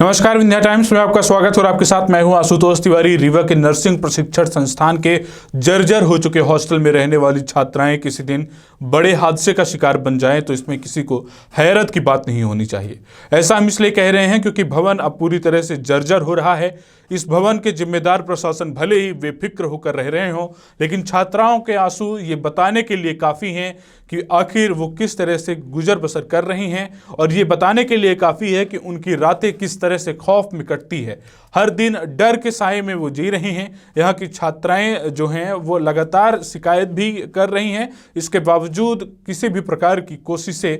नमस्कार, विंध्या टाइम्स में आपका स्वागत है और आपके साथ मैं हूं आशुतोष तिवारी। रीवा के नर्सिंग प्रशिक्षण संस्थान के जर्जर हो चुके हॉस्टल में रहने वाली छात्राएं किसी दिन बड़े हादसे का शिकार बन जाएं तो इसमें किसी को हैरत की बात नहीं होनी चाहिए। ऐसा हम इसलिए कह रहे हैं क्योंकि भवन अब पूरी तरह से जर्जर हो रहा है। इस भवन के जिम्मेदार प्रशासन भले ही बेफिक्र होकर रह रहे हों, लेकिन छात्राओं के आंसू ये बताने के लिए काफ़ी हैं कि आखिर वो किस तरह से गुजर बसर कर रही हैं, और ये बताने के लिए काफ़ी है कि उनकी रातें किस तरह से खौफ में कटती है। हर दिन डर के साए में वो जी रही हैं। यहाँ की छात्राएं जो हैं वो लगातार शिकायत भी कर रही हैं, इसके बावजूद किसी भी प्रकार की कोशिशें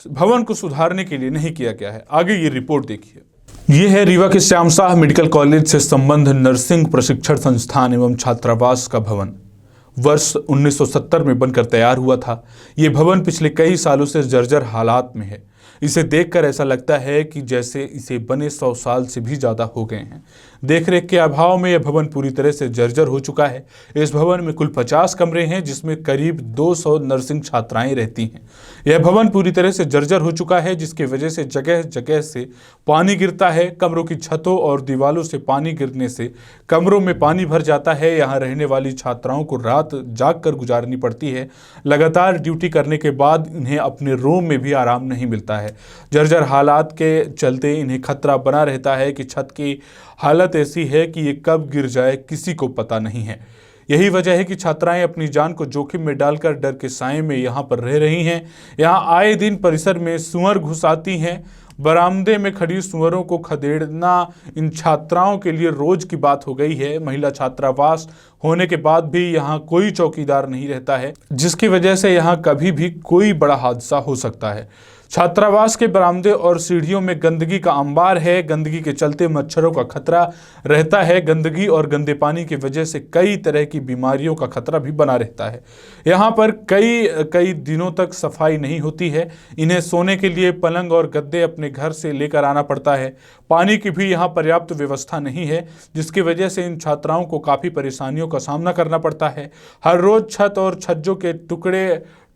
भवन को सुधारने के लिए नहीं किया गया है। आगे ये रिपोर्ट देखिए। ये है रीवा के श्याम शाह मेडिकल कॉलेज से संबद्ध नर्सिंग प्रशिक्षण संस्थान एवं छात्रावास का भवन। वर्ष 1970 में बनकर तैयार हुआ था। ये भवन पिछले कई सालों से जर्जर हालात में है। इसे देखकर ऐसा लगता है कि जैसे इसे बने 100 साल से भी ज़्यादा हो गए हैं। देखरेख के अभाव में यह भवन पूरी तरह से जर्जर हो चुका है। इस भवन में कुल 50 कमरे हैं, जिसमें करीब 200 नर्सिंग छात्राएं रहती हैं। यह भवन पूरी तरह से जर्जर हो चुका है, जिसकी वजह से जगह जगह से पानी गिरता है। कमरों की छतों और दीवारों से पानी गिरने से कमरों में पानी भर जाता है। यहाँ रहने वाली छात्राओं को रात जाग कर गुजारनी पड़ती है। लगातार ड्यूटी करने के बाद इन्हें अपने रूम में भी आराम नहीं मिलता है। जर्जर हालात के चलते इन्हें खतरा बना रहता है कि छत की हालत ऐसी है कि ये कब गिर जाए किसी को पता नहीं है। यही वजह है कि छात्राएं अपनी जान को जोखिम में डालकर डर के साए में यहाँ पर रह रही हैं। यहाँ आए दिन परिसर में सूअर घुस आती हैं। बरामदे में खड़ी सूअरों को खदेड़ना इन छात्राओं के लिए रोज की बात हो गई है। महिला छात्रावास होने के बाद भी यहाँ कोई चौकीदार नहीं रहता है, जिसकी वजह से यहाँ कभी भी कोई बड़ा हादसा हो सकता है। छात्रावास के बरामदे और सीढ़ियों में गंदगी का अंबार है। गंदगी के चलते मच्छरों का खतरा रहता है। गंदगी और गंदे पानी की वजह से कई तरह की बीमारियों का खतरा भी बना रहता है। यहाँ पर कई दिनों तक सफाई नहीं होती है। इन्हें सोने के लिए पलंग और गद्दे अपने घर से लेकर आना पड़ता है। पानी की भी यहाँ पर्याप्त व्यवस्था नहीं है, जिसकी वजह से इन छात्राओं को काफ़ी परेशानियों का सामना करना पड़ता है। हर रोज छत और छज्जों के टुकड़े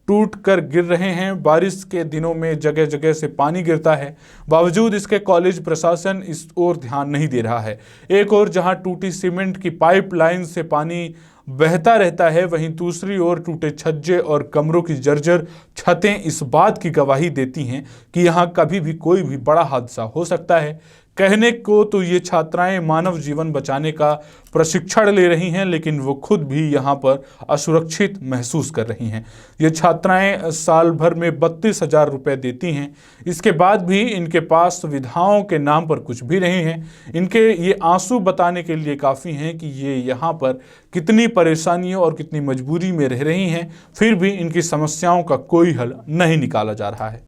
टूट कर गिर रहे हैं। बारिश के दिनों में जगह जगह से पानी गिरता है। बावजूद इसके कॉलेज प्रशासन इस ओर ध्यान नहीं दे रहा है। एक ओर जहां टूटी सीमेंट की पाइपलाइन से पानी बहता रहता है, वहीं दूसरी ओर टूटे छज्जे और कमरों की जर्जर छतें इस बात की गवाही देती हैं कि यहां कभी भी कोई भी बड़ा हादसा हो सकता है। कहने को तो ये छात्राएं मानव जीवन बचाने का प्रशिक्षण ले रही हैं, लेकिन वो खुद भी यहाँ पर असुरक्षित महसूस कर रही हैं। ये छात्राएं साल भर में 32,000 रुपये देती हैं। इसके बाद भी इनके पास सुविधाओं के नाम पर कुछ भी नहीं है। इनके ये आंसू बताने के लिए काफ़ी हैं कि ये यहाँ पर कितनी परेशानियों और कितनी मजबूरी में रह रही हैं, फिर भी इनकी समस्याओं का कोई हल नहीं निकाला जा रहा है।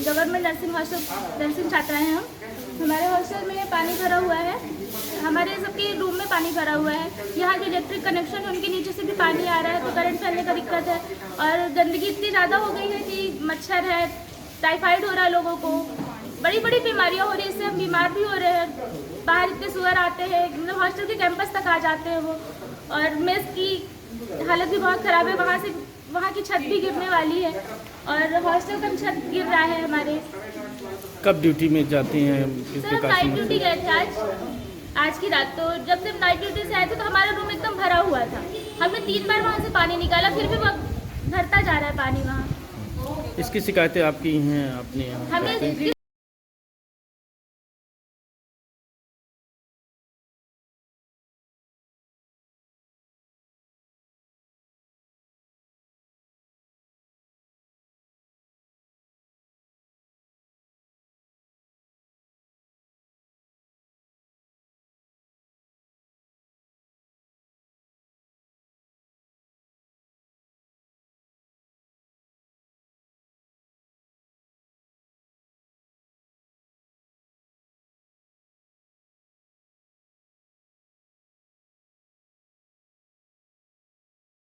गवर्नमेंट नर्सिंग हॉस्टल नर्सिंग छात्राएं हैं हम। हमारे हॉस्टल में पानी भरा हुआ है। हमारे सबके रूम में पानी भरा हुआ है। यहाँ जो इलेक्ट्रिक कनेक्शन है उनके नीचे से भी पानी आ रहा है, तो करंट फैलने का दिक्कत है। और गंदगी इतनी ज़्यादा हो गई है कि मच्छर है, टाइफाइड हो रहा है, लोगों को बड़ी बड़ी बीमारियाँ हो रही है। इससे हम बीमार भी हो रहे हैं। बाहर इतने सूअर आते हैं, मतलब हॉस्टल के कैंपस तक आ जाते हैं वो। और मेस की हालत भी बहुत ख़राब है। वहाँ की छत भी गिरने वाली है और हॉस्टल का छत गिर रहा है हमारे। कब ड्यूटी में जाती हैं? सर नाइट ड्यूटी गए थे आज की रात। तो जब से नाइट ड्यूटी से आए थे तो हमारा रूम एकदम भरा हुआ था। हमने 3 बार वहाँ से पानी निकाला, फिर भी भरता जा रहा है पानी वहाँ। इसकी शिकायतें आपकी हैं अपने यहाँ?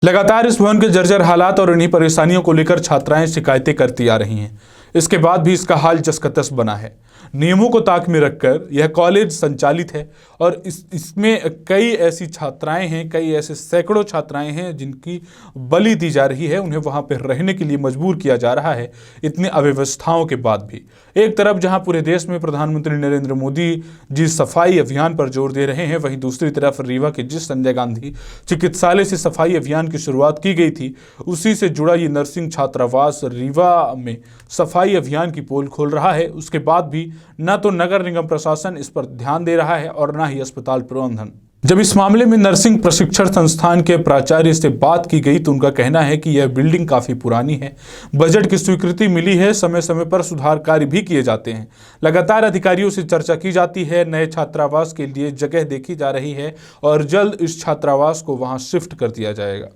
लगातार इस भवन के जर्जर हालात और इन्हीं परेशानियों को लेकर छात्राएं शिकायतें करती आ रही हैं। इसके बाद भी इसका हाल जस का तस बना है। नियमों को ताक में रखकर यह कॉलेज संचालित है और इसमें कई ऐसी छात्राएं हैं, कई ऐसे सैकड़ों छात्राएं हैं जिनकी बलि दी जा रही है, उन्हें वहां पर रहने के लिए मजबूर किया जा रहा है इतनी अव्यवस्थाओं के बाद भी। एक तरफ जहां पूरे देश में प्रधानमंत्री नरेंद्र मोदी जी सफाई अभियान पर जोर दे रहे हैं, वहीं दूसरी तरफ रीवा के जिस संजय गांधी चिकित्सालय से सफाई अभियान की शुरुआत की गई थी, उसी से जुड़ा ये नर्सिंग छात्रावास रीवा में सफाई अभियान की पोल खोल रहा है। उसके बाद भी न तो नगर निगम प्रशासन इस पर ध्यान दे रहा है और न ही अस्पताल प्रबंधन। जब इस मामले में नर्सिंग प्रशिक्षण संस्थान के प्राचार्य से बात की गई तो उनका कहना है कि यह बिल्डिंग काफी पुरानी है, बजट की स्वीकृति मिली है, समय समय पर सुधार कार्य भी किए जाते हैं, लगातार अधिकारियों से चर्चा की जाती है, नए छात्रावास के लिए जगह देखी जा रही है और जल्द इस छात्रावास को वहां शिफ्ट कर दिया जाएगा।